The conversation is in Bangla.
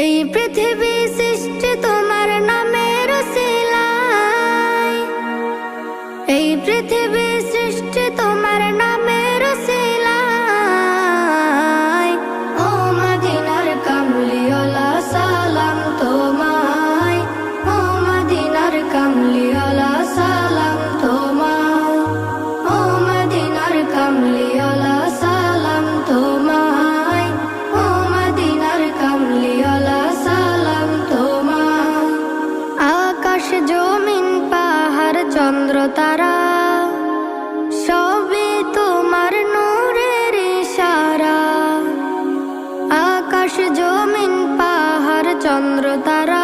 এই পৃথিবী সৃষ্টি তোমার নামের উসিলায়, এই পৃথিবী সৃষ্টি তোমার নামের উসিলায়। ও মদিনার কামলিওয়ালা সালাম তোমায়, ও মদিনার কামলিওয়ালা সালাম তোমায়, ও মদিনার কামলিওয়ালা সালাম তোমায়, ও মদিনার কামলিওয়ালা সালাম তোমায়। আকাশ জমিন পাহাড় চন্দ্র তারা সবই তোমার নূরের ইশারা। আকাশ জমিন পাহাড় চন্দ্র তারা